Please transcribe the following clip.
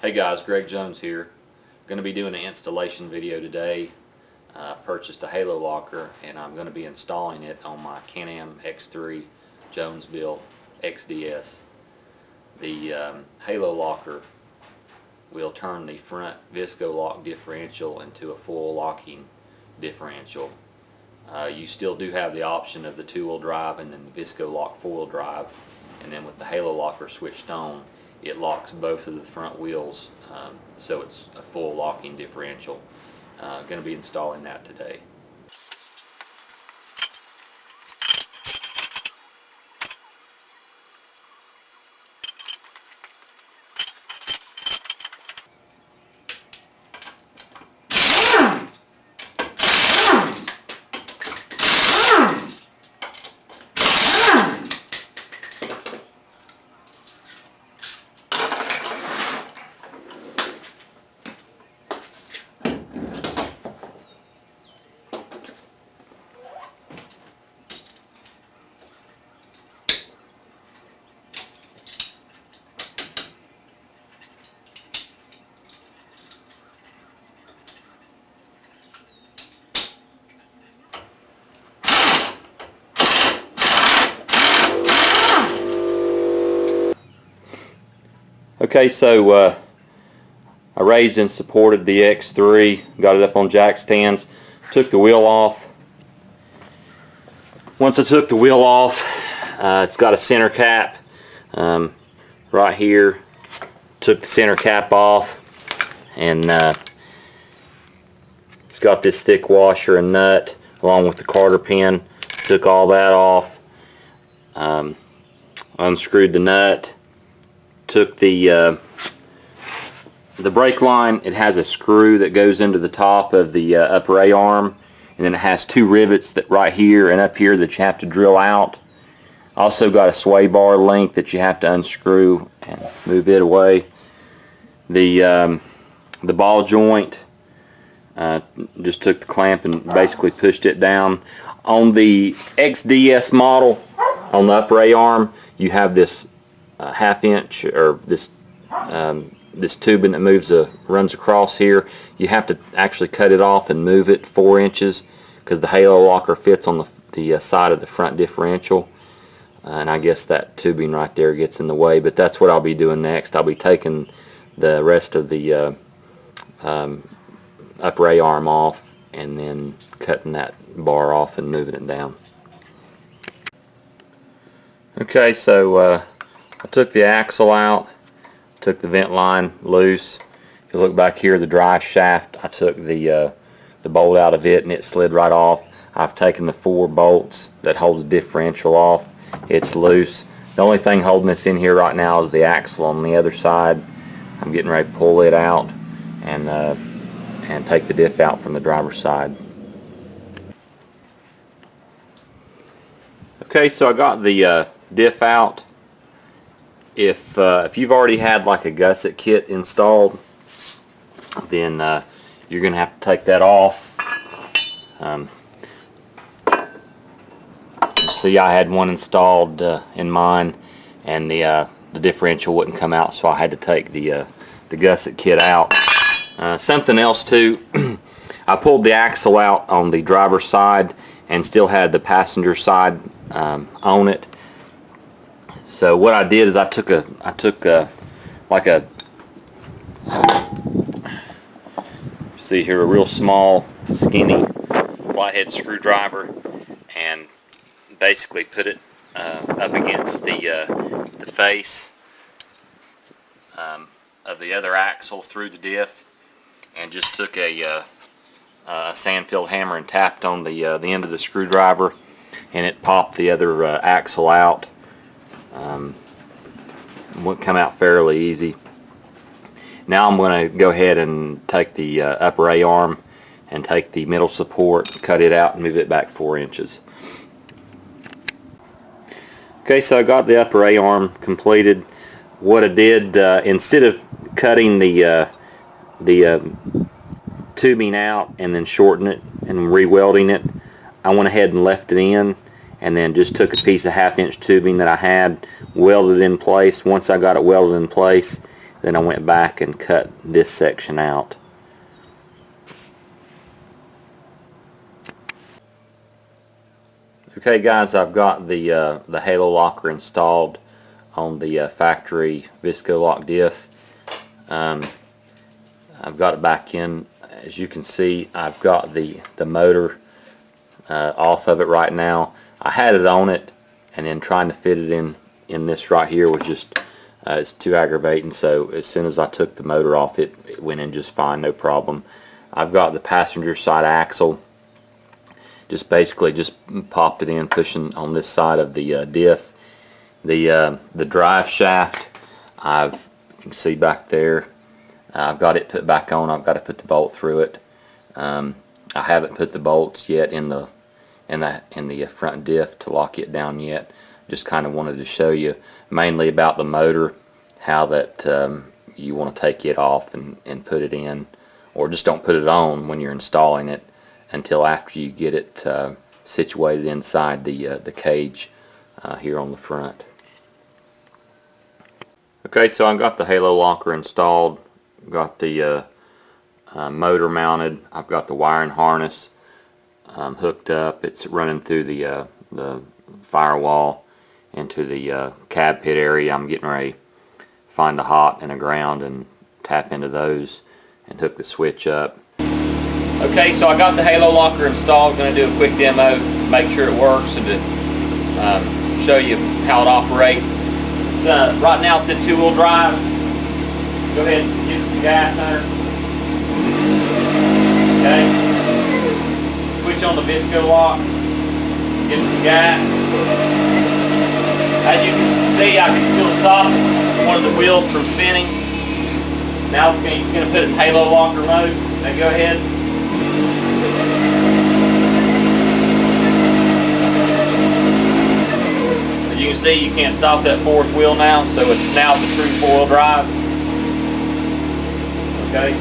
Hey guys, Greg Jones here. Going to be doing an installation video today. I purchased a halo locker and I'm going to be installing it on my Can-Am X3 Jones-built XDS. The halo locker will turn the front Visco lock differential into a full locking differential. You still do have the option of the two-wheel drive and then the Visco lock four-wheel drive, and then with the halo locker switched on, it locks both of the front wheels, so it's a full locking differential. Going to be installing that today. Okay, so I raised and supported the X3, got it up on jack stands, took the wheel off. Once I took the wheel off, it's got a center cap right here. Took the center cap off, and it's got this thick washer and nut along with the Carter pin. Took all that off, unscrewed the nut. Took the brake line. It has a screw that goes into the top of the upper A arm, and then it has two rivets that right here and up here that you have to drill out. Also got a sway bar link that you have to unscrew and move it away. The ball joint, just took the clamp and basically pushed it down. On the XDS model, on the upper A arm, you have this half-inch, or this tubing that runs across here. You have to actually cut it off and move it 4 inches because the halo locker fits on the side of the front differential, and I guess that tubing right there gets in the way. But that's what I'll be doing next. I'll be taking the rest of the upper A arm off and then cutting that bar off and moving it down. Okay, so I took the axle out, took the vent line loose. If you look back here, the drive shaft, I took the bolt out of it and it slid right off. I've taken the 4 bolts that hold the differential off. It's loose. The only thing holding this in here right now is the axle on the other side. I'm getting ready to pull it out and take the diff out from the driver's side. Okay, so I got the diff out. If you've already had like a gusset kit installed, then you're going to have to take that off. See, I had one installed in mine, and the differential wouldn't come out, so I had to take the gusset kit out. Something else too, I pulled the axle out on the driver's side and still had the passenger side on it. So what I did is I took like a, see here, a real small, skinny flathead screwdriver, and basically put it up against the face of the other axle through the diff, and just took a sand-filled hammer and tapped on the end of the screwdriver, and it popped the other axle out. Would come out fairly easy. Now I'm going to go ahead and take the upper A arm and take the middle support, cut it out and move it back 4 inches. Okay, so I got the upper A arm completed. What I did, instead of cutting the tubing out and then shorten it and re-welding it, I went ahead and left it in, and then just took a piece of 1/2 inch tubing that I had, welded in place. Once I got it welded in place, Then I went back and cut this section out. Okay guys, I've got the halo locker installed on the factory Visco-Lock diff. I've got it back in. As you can see, I've got the motor off of it right now. I had it on it, and then trying to fit it in this right here was just it's too aggravating. So as soon as I took the motor off, it went in just fine, no problem. I've got the passenger side axle. Just basically just popped it in, pushing on this side of the diff. The drive shaft, you can see back there, I've got it put back on. I've got to put the bolt through it. I haven't put the bolts yet in the front diff to lock it down yet. Just kind of wanted to show you mainly about the motor, how that you want to take it off and put it in, or just don't put it on when you're installing it until after you get it situated inside the cage here on the front. Okay, so I got the halo locker installed, got the motor mounted, I've got the wiring harness hooked up. It's running through the firewall into the cab pit area. I'm getting ready to find a hot and a ground and tap into those and hook the switch up. Okay, so I got the halo locker installed. Going to do a quick demo, make sure it works, and to show you how it operates. Right now it's in two-wheel drive. Go ahead and give it some gas under. Okay. Switch on the Visco-Lock. Give it some gas. As you can see, I can still stop one of the wheels from spinning. Now it's going to put it in halo locker mode. Now go ahead. As you can see, you can't stop that fourth wheel now, so it's a true four-wheel drive. Okay.